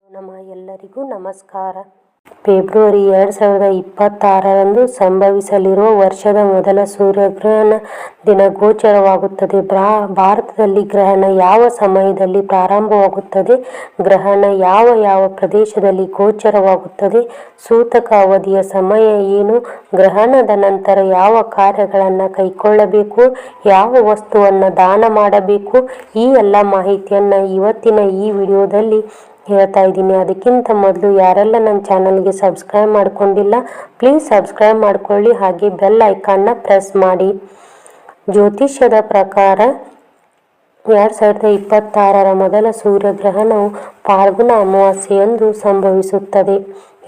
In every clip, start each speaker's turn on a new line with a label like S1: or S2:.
S1: ಎಲ್ಲರಿಗೂ ನಮಸ್ಕಾರ. ಫೆಬ್ರವರಿ 2026ರಂದು ಸಂಭವಿಸಲಿರುವ ವರ್ಷದ ಮೊದಲ ಸೂರ್ಯಗ್ರಹಣ ದಿನ ಗೋಚರವಾಗುತ್ತದೆ. ಭಾರತದಲ್ಲಿ ಗ್ರಹಣ ಯಾವ ಸಮಯದಲ್ಲಿ ಪ್ರಾರಂಭವಾಗುತ್ತದೆ, ಗ್ರಹಣ ಯಾವ ಪ್ರದೇಶದಲ್ಲಿ ಗೋಚರವಾಗುತ್ತದೆ, ಸೂತಕ ಅವಧಿಯ ಸಮಯ ಏನು, ಗ್ರಹಣದ ನಂತರ ಯಾವ ಕಾರ್ಯಗಳನ್ನು ಕೈಗೊಳ್ಳಬೇಕು, ಯಾವ ವಸ್ತುವನ್ನು ದಾನ ಮಾಡಬೇಕು, ಈ ಎಲ್ಲ ಮಾಹಿತಿಯನ್ನು ಇವತ್ತಿನ ಈ ವಿಡಿಯೋದಲ್ಲಿ ಹೇಳ್ತಾ ಇದ್ದೀನಿ. ಅದಕ್ಕಿಂತ ಮೊದಲು ಯಾರೆಲ್ಲ ನನ್ನ ಚಾನಲ್ಗೆ ಸಬ್ಸ್ಕ್ರೈಬ್ ಮಾಡ್ಕೊಂಡಿಲ್ಲ ಪ್ಲೀಸ್ ಸಬ್ಸ್ಕ್ರೈಬ್ ಮಾಡ್ಕೊಳ್ಳಿ, ಹಾಗೆ ಬೆಲ್ ಐಕಾನ್ನ ಪ್ರೆಸ್ ಮಾಡಿ. ಜ್ಯೋತಿಷ್ಯದ ಪ್ರಕಾರ 2026ರ ಮೊದಲ ಸೂರ್ಯಗ್ರಹಣವು ಫಾಲ್ಗುಣ ಅಮಾವಾಸ್ಯೆಯಂದು ಸಂಭವಿಸುತ್ತದೆ.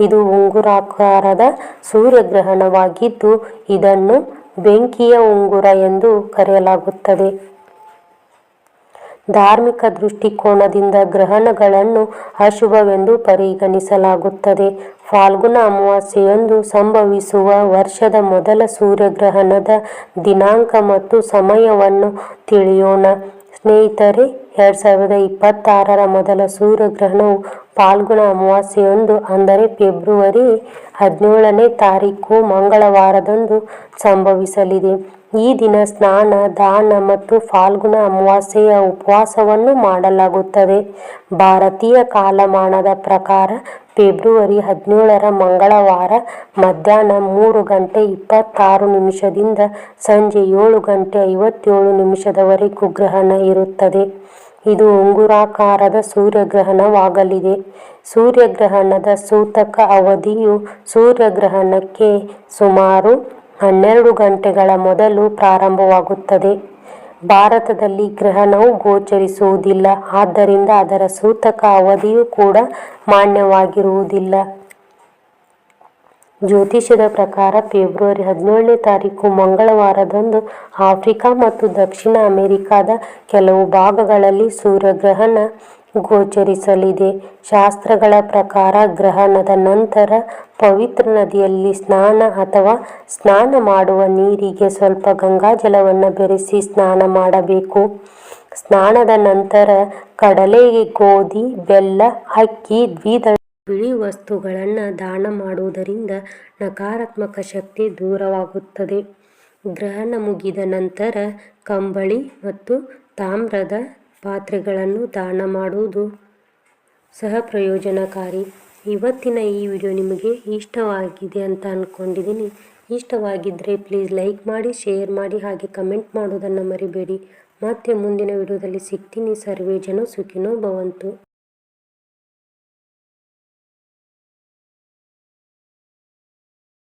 S1: ಇದು ಉಂಗುರಾಕಾರದ ಸೂರ್ಯಗ್ರಹಣವಾಗಿದ್ದು ಇದನ್ನು ಬೆಂಕಿಯ ಉಂಗುರ ಎಂದು ಕರೆಯಲಾಗುತ್ತದೆ. ಧಾರ್ಮಿಕ ದೃಷ್ಟಿಕೋನದಿಂದ ಗ್ರಹಣಗಳನ್ನು ಅಶುಭವೆಂದು ಪರಿಗಣಿಸಲಾಗುತ್ತದೆ. ಫಾಲ್ಗುಣ ಅಮಾವಾಸ್ಯೆಯಂದು ಸಂಭವಿಸುವ ವರ್ಷದ ಮೊದಲ ಸೂರ್ಯಗ್ರಹಣದ ದಿನಾಂಕ ಮತ್ತು ಸಮಯವನ್ನು ತಿಳಿಯೋಣ. ಸ್ನೇಹಿತರೆ, 2026ರ ಮೊದಲ ಸೂರ್ಯಗ್ರಹಣವು ಫಾಲ್ಗುಣ ಅಮಾವಾಸ್ಯೆಯಂದು ಅಂದರೆ ಫೆಬ್ರವರಿ 17ನೇ ತಾರೀಕು ಮಂಗಳವಾರದಂದು ಸಂಭವಿಸಲಿದೆ. ಈ ದಿನ ಸ್ನಾನ, ದಾನ ಮತ್ತು ಫಾಲ್ಗುಣ ಅಮಾವಾಸ್ಯೆಯ ಉಪವಾಸವನ್ನು ಮಾಡಲಾಗುತ್ತದೆ. ಭಾರತೀಯ ಕಾಲಮಾನದ ಪ್ರಕಾರ ಫೆಬ್ರವರಿ 17ರ ಮಂಗಳವಾರ ಮಧ್ಯಾಹ್ನ 3:26ದಿಂದ ಸಂಜೆ 7:57ವರೆಗೂ ಗ್ರಹಣ ಇರುತ್ತದೆ. ಇದು ಉಂಗುರಾಕಾರದ ಸೂರ್ಯಗ್ರಹಣವಾಗಲಿದೆ. ಸೂರ್ಯಗ್ರಹಣದ ಸೂತಕ ಅವಧಿಯು ಸೂರ್ಯಗ್ರಹಣಕ್ಕೆ ಸುಮಾರು 12 ಗಂಟೆಗಳ ಮೊದಲು ಪ್ರಾರಂಭವಾಗುತ್ತದೆ. ಭಾರತದಲ್ಲಿ ಗ್ರಹಣವು ಗೋಚರಿಸುವುದಿಲ್ಲ, ಆದ್ದರಿಂದ ಅದರ ಸೂತಕ ಅವಧಿಯೂ ಕೂಡ ಮಾನ್ಯವಾಗಿರುವುದಿಲ್ಲ. ಜ್ಯೋತಿಷ್ಯದ ಪ್ರಕಾರ ಫೆಬ್ರವರಿ 17ನೇ ತಾರೀಕು ಮಂಗಳವಾರದಂದು ಆಫ್ರಿಕಾ ಮತ್ತು ದಕ್ಷಿಣ ಅಮೆರಿಕಾದ ಕೆಲವು ಭಾಗಗಳಲ್ಲಿ ಸೂರ್ಯಗ್ರಹಣ ಗೋಚರಿಸಲಿದೆ. ಶಾಸ್ತ್ರಗಳ ಪ್ರಕಾರ ಗ್ರಹಣದ ನಂತರ ಪವಿತ್ರ ನದಿಯಲ್ಲಿ ಸ್ನಾನ ಅಥವಾ ಸ್ನಾನ ಮಾಡುವ ನೀರಿಗೆ ಸ್ವಲ್ಪ ಗಂಗಾಜಲವನ್ನು ಬೆರೆಸಿ ಸ್ನಾನ ಮಾಡಬೇಕು. ಸ್ನಾನದ ನಂತರ ಕಡಲೆ, ಗೋಧಿ, ಬೆಲ್ಲ, ಅಕ್ಕಿ, ದ್ವಿದಳ ಬಿಳಿ ವಸ್ತುಗಳನ್ನು ದಾನ ಮಾಡುವುದರಿಂದ ನಕಾರಾತ್ಮಕ ಶಕ್ತಿ ದೂರವಾಗುತ್ತದೆ. ಗ್ರಹಣ ಮುಗಿದ ನಂತರ ಕಂಬಳಿ ಮತ್ತು ತಾಮ್ರದ ಪಾತ್ರೆಗಳನ್ನು ದಾನ ಮಾಡುವುದು ಸಹ ಪ್ರಯೋಜನಕಾರಿ. ಇವತ್ತಿನ ಈ ವಿಡಿಯೋ ನಿಮಗೆ ಇಷ್ಟವಾಗಿದೆ ಅಂತ ಅಂದ್ಕೊಂಡಿದ್ದೀನಿ. ಇಷ್ಟವಾಗಿದ್ದರೆ ಪ್ಲೀಸ್ ಲೈಕ್ ಮಾಡಿ, ಶೇರ್ ಮಾಡಿ, ಹಾಗೆ ಕಮೆಂಟ್ ಮಾಡೋದನ್ನು ಮರಿಬೇಡಿ. ಮತ್ತೆ ಮುಂದಿನ ವಿಡಿಯೋದಲ್ಲಿ ಸಿಗ್ತೀನಿ. ಸರ್ವೇ ಜನ ಸುಖಿನೋ ಭವಂತು.